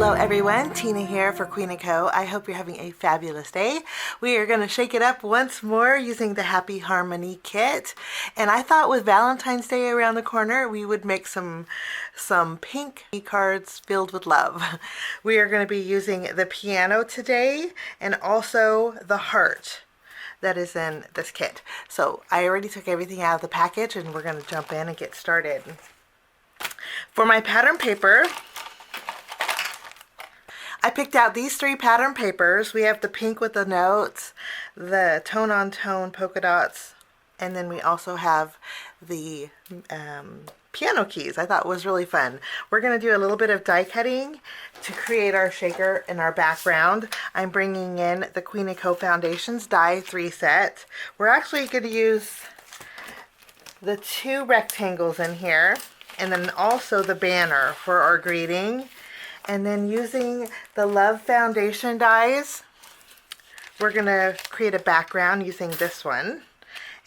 Hello everyone, Tina here for Queen & Co. I hope you're having a fabulous day. We are going to shake it up once more using the Happy Harmony kit. And I thought with Valentine's Day around the corner, we would make some pink cards filled with love. We are going to be using the piano today and also the heart that is in this kit. So I already took everything out of the package and we're going to jump in and get started. For my pattern paper, I picked out these 3 pattern papers. We have the pink with the notes, the tone-on-tone polka dots, and then we also have the piano keys. I thought it was really fun. We're going to do a little bit of die cutting to create our shaker in our background. I'm bringing in the Queen & Co. Foundations die 3 set. We're actually going to use the 2 rectangles in here, and then also the banner for our greeting. And then using the Love Foundation dies, we're going to create a background using this one.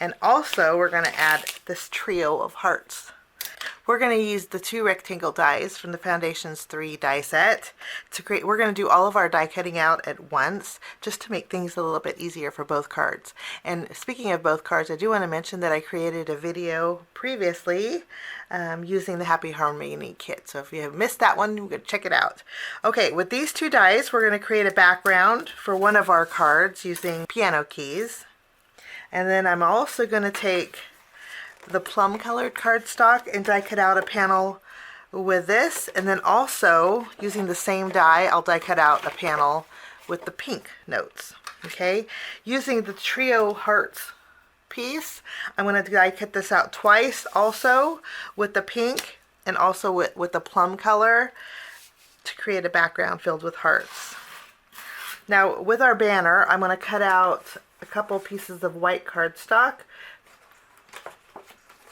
And also we're going to add this trio of hearts. We're going to use the 2 rectangle dies from the Foundations 3 die set to create. We're going to do all of our die cutting out at once just to make things a little bit easier for both cards. And speaking of both cards, I do want to mention that I created a video previously using the Happy Harmony kit. So if you have missed that one, you can check it out. Okay, with these 2 dies, we're going to create a background for one of our cards using piano keys. And then I'm also going to take the plum colored cardstock and die cut out a panel with this, and then also using the same die I'll die cut out a panel with the pink notes. Okay, using the trio hearts piece, I'm going to die cut this out twice also with the pink and also with the plum color to create a background filled with hearts. Now with our banner, I'm going to cut out a couple pieces of white cardstock.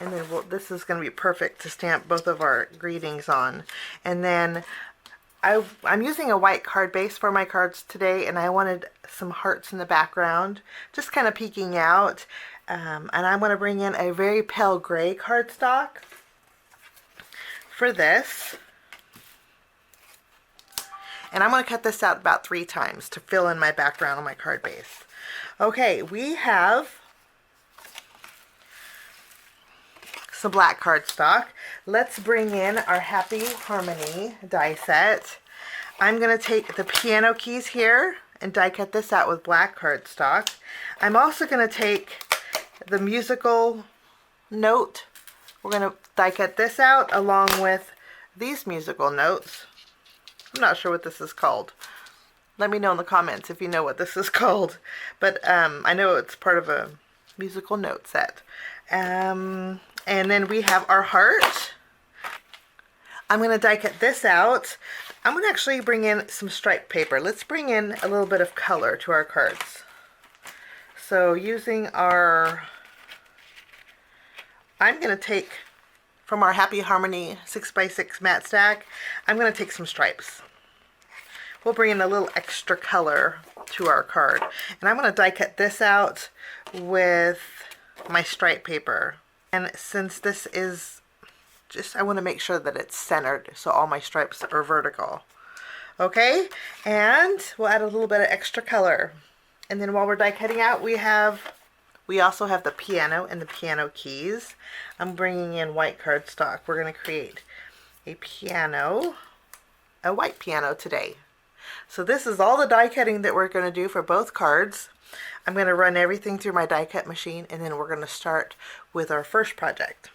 And then this is going to be perfect to stamp both of our greetings on. And then I'm using a white card base for my cards today, and I wanted some hearts in the background, just kind of peeking out. And I'm going to bring in a very pale gray cardstock for this. And I'm going to cut this out about 3 times to fill in my background on my card base. Okay, we have some black cardstock. Let's bring in our Happy Harmony die set. I'm going to take the piano keys here and die cut this out with black cardstock. I'm also going to take the musical note. We're going to die cut this out along with these musical notes. I'm not sure what this is called. Let me know in the comments if you know what this is called. But I know it's part of a musical note set. And then we have our heart. I'm going to die cut this out. I'm going to actually bring in some striped paper. Let's bring in a little bit of color to our cards. So using our, I'm going to take from our Happy Harmony 6x6 matte stack, I'm going to take some stripes. We'll bring in a little extra color to our card. And I'm going to die cut this out with my stripe paper. And since this is just, I want to make sure that it's centered so all my stripes are vertical. Okay, and we'll add a little bit of extra color. And then while we're die cutting out, we also have the piano and the piano keys. I'm bringing in white cardstock. We're going to create a piano, a white piano today. So this is all the die cutting that we're going to do for both cards. I'm going to run everything through my die cut machine, and then we're going to start with our first project.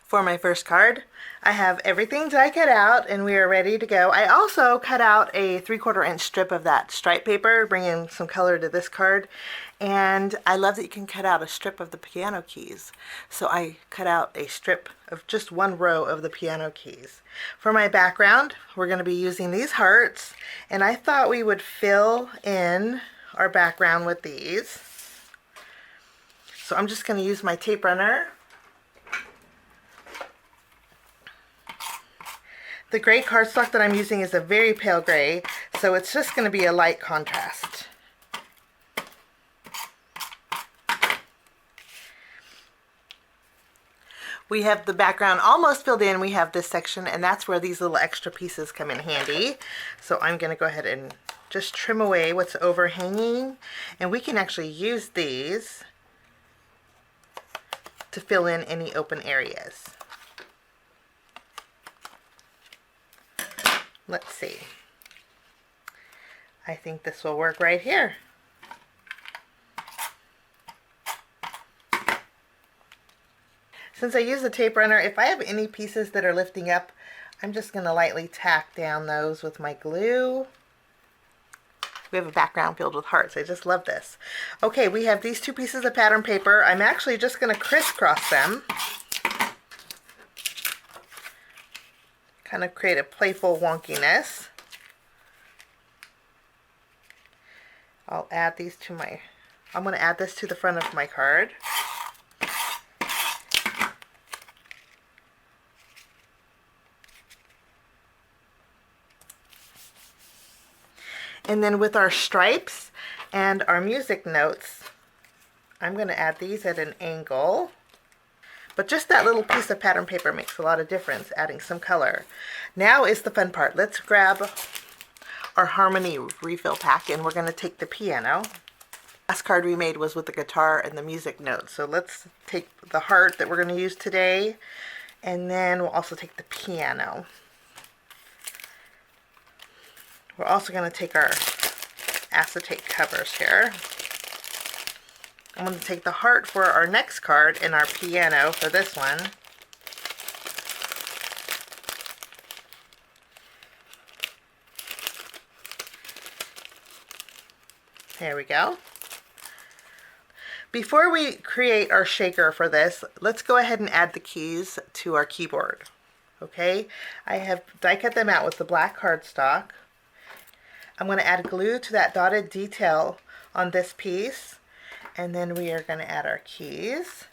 For my first card, I have everything die cut out and we are ready to go. I also cut out a 3/4 inch strip of that stripe paper, bringing some color to this card. And I love that you can cut out a strip of the piano keys. So I cut out a strip of just 1 row of the piano keys. For my background, we're going to be using these hearts, and I thought we would fill in our background with these. So I'm just going to use my tape runner. The gray cardstock that I'm using is a very pale gray, so it's just going to be a light contrast. We have the background almost filled in. We have this section, and that's where these little extra pieces come in handy. So I'm going to go ahead and just trim away what's overhanging, and we can actually use these to fill in any open areas. Let's see. I think this will work right here. Since I use a tape runner, if I have any pieces that are lifting up, I'm just going to lightly tack down those with my glue. We have a background filled with hearts. I just love this. Okay, we have these two pieces of pattern paper. I'm actually just going to crisscross them. Kind of create a playful wonkiness. I'll add these to my, I'm going to add this to the front of my card. And then with our stripes and our music notes, I'm going to add these at an angle. But just that little piece of pattern paper makes a lot of difference, adding some color. Now is the fun part. Let's grab our harmony refill pack, and we're going to take the piano. Last card we made was with the guitar and the music notes. So let's take the heart that we're going to use today, and then we'll also take the piano. We're also going to take our acetate covers here. I'm going to take the heart for our next card and our piano for this one. There we go. Before we create our shaker for this, let's go ahead and add the keys to our keyboard. Okay, I have die cut them out with the black cardstock. I'm going to add glue to that dotted detail on this piece, and then we are going to add our keys.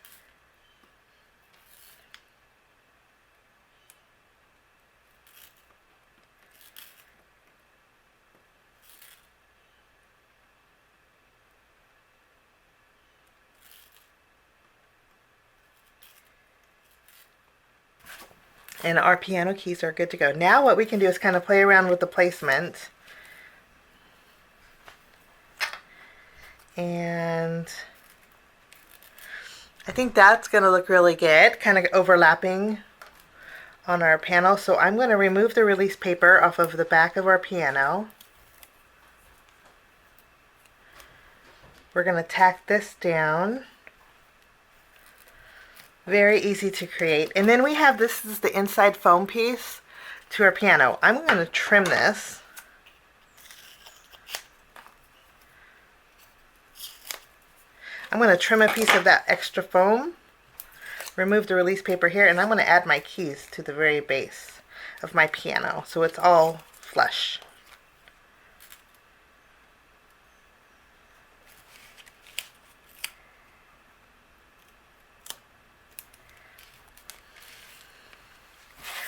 And our piano keys are good to go. Now what we can do is kind of play around with the placement. And I think that's going to look really good, kind of overlapping on our panel. So I'm going to remove the release paper off of the back of our piano. We're going to tack this down. Very easy to create. And then we have, this is the inside foam piece to our piano. I'm going to trim this. I'm going to trim a piece of that extra foam, remove the release paper here, and I'm going to add my keys to the very base of my piano so it's all flush.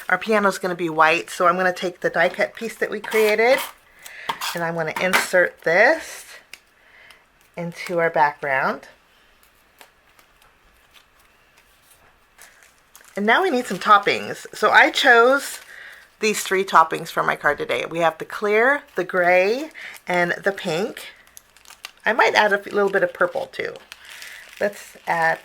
Our piano is going to be white, so I'm going to take the die cut piece that we created, and I'm going to insert this into our background. And now we need some toppings. So I chose these three toppings for my card today. We have the clear, the gray, and the pink. I might add a little bit of purple too. Let's add,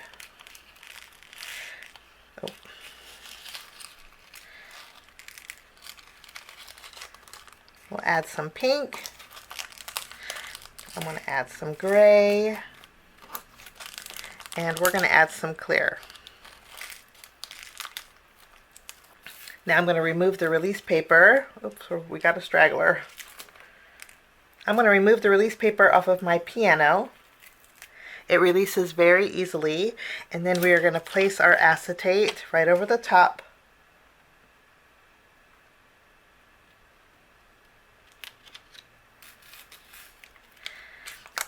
we'll add some pink. I'm going to add some gray, and we're going to add some clear. Now I'm going to remove the release paper. Oops, we got a straggler. I'm going to remove the release paper off of my piano. It releases very easily, and then we are going to place our acetate right over the top.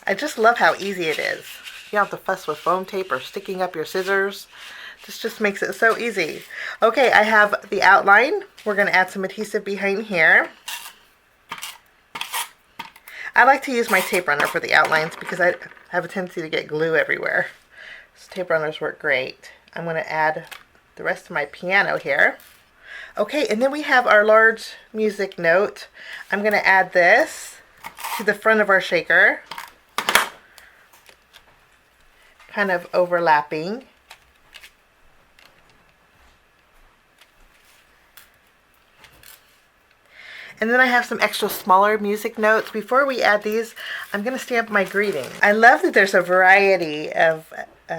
I just love how easy it is. You don't have to fuss with foam tape or sticking up your scissors. This just makes it so easy. Okay, I have the outline. We're going to add some adhesive behind here. I like to use my tape runner for the outlines because I have a tendency to get glue everywhere. So tape runners work great. I'm going to add the rest of my piano here. Okay, and then we have our large music note. I'm going to add this to the front of our shaker, kind of overlapping. And then I have some extra smaller music notes. Before we add these, I'm going to stamp my greeting. I love that there's a variety of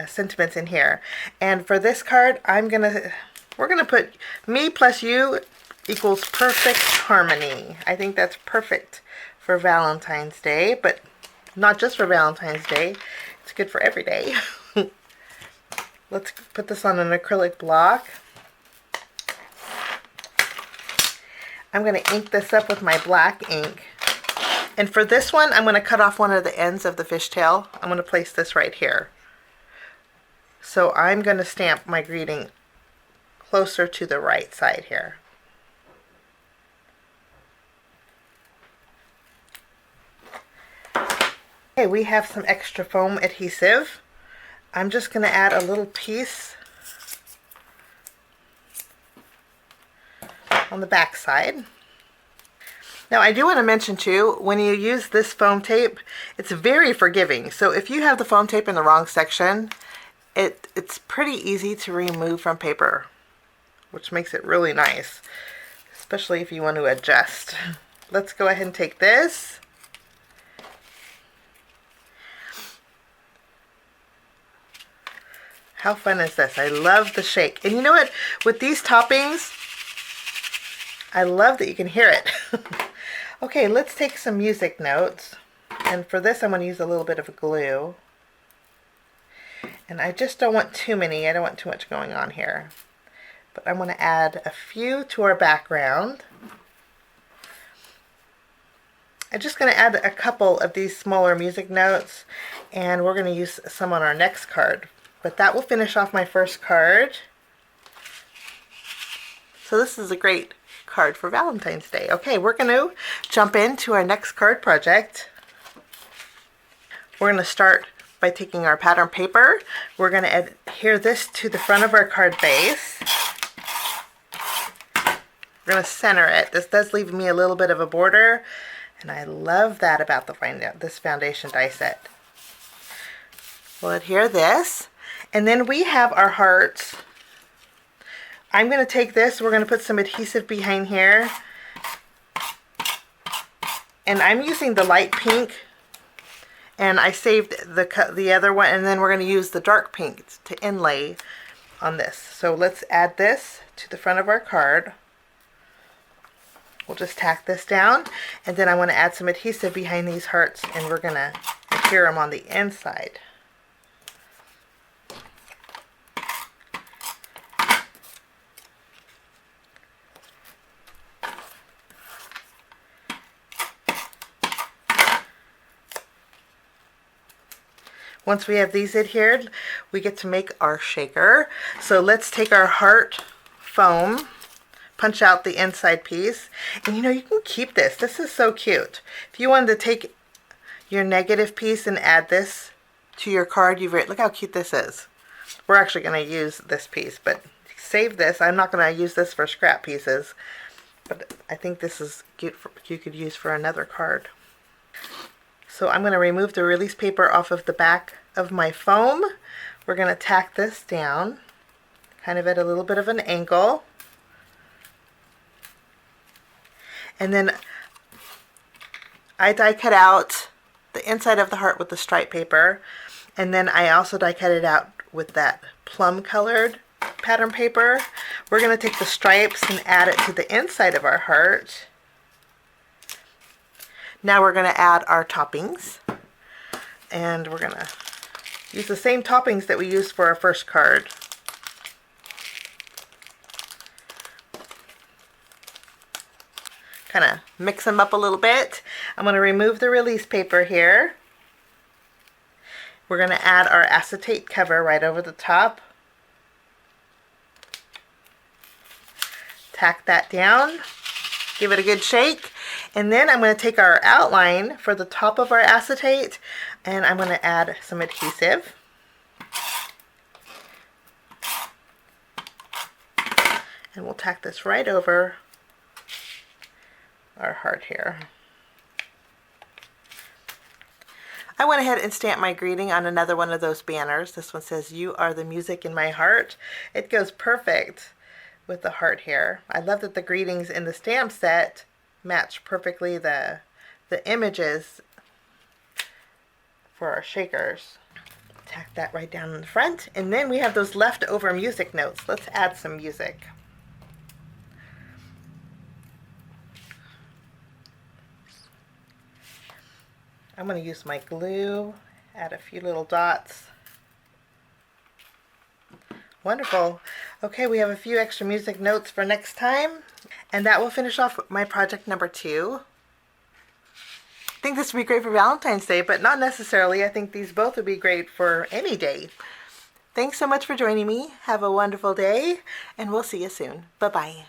sentiments in here. And for this card, we're going to put me plus you equals perfect harmony. I think that's perfect for Valentine's Day, but not just for Valentine's Day. It's good for every day. Let's put this on an acrylic block. I'm going to ink this up with my black ink. And for this one, I'm going to cut off one of the ends of the fishtail. I'm going to place this right here. So I'm going to stamp my greeting closer to the right side here. Okay, we have some extra foam adhesive. I'm just going to add a little piece on the back side. Now I do want to mention too, when you use this foam tape, it's very forgiving. So if you have the foam tape in the wrong section, it's pretty easy to remove from paper, which makes it really nice, especially if you want to adjust. Let's go ahead and take this. How fun is this? I love the shake. And you know what? With these toppings, I love that you can hear it. Okay, let's take some music notes. And for this, I'm going to use a little bit of glue. And I just don't want too many. I don't want too much going on here. But I'm going to add a few to our background. I'm just going to add a couple of these smaller music notes. And we're going to use some on our next card. But that will finish off my first card. So this is a great card for Valentine's Day. Okay, we're going to jump into our next card project. We're going to start by taking our pattern paper. We're going to adhere this to the front of our card base. We're going to center it. This does leave me a little bit of a border, and I love that about this foundation die set. We'll adhere this, and then we have our hearts. I'm going to take this, we're going to put some adhesive behind here, and I'm using the light pink, and I saved the other one, and then we're going to use the dark pink to inlay on this. So let's add this to the front of our card. We'll just tack this down, and then I want to add some adhesive behind these hearts, and we're going to adhere them on the inside. Once we have these adhered, we get to make our shaker. So let's take our heart foam, punch out the inside piece, and you know, you can keep this. This is so cute. If you wanted to take your negative piece and add this to your card, look how cute this is. We're actually going to use this piece, but save this. I'm not going to use this for scrap pieces, but I think this is cute you could use for another card. So I'm going to remove the release paper off of the back of my foam. We're going to tack this down, kind of at a little bit of an angle. And then I die cut out the inside of the heart with the stripe paper. And then I also die cut it out with that plum colored pattern paper. We're going to take the stripes and add it to the inside of our heart. Now we're going to add our toppings, and we're going to use the same toppings that we used for our first card. Kind of mix them up a little bit. I'm going to remove the release paper here. We're going to add our acetate cover right over the top. Tack that down. Give it a good shake. And then I'm going to take our outline for the top of our acetate, and I'm going to add some adhesive. And we'll tack this right over our heart here. I went ahead and stamped my greeting on another one of those banners. This one says, "You are the music in my heart." It goes perfect with the heart here. I love that the greetings in the stamp set match perfectly the images for our shakers. Tack that right down in the front, and then we have those leftover music notes. Let's add some music. I'm going to use my glue, add a few little dots. Wonderful. Okay, we have a few extra music notes for next time, and that will finish off my project number 2. I think this would be great for Valentine's Day, but not necessarily. I think these both would be great for any day. Thanks so much for joining me. Have a wonderful day, and we'll see you soon. Bye-bye.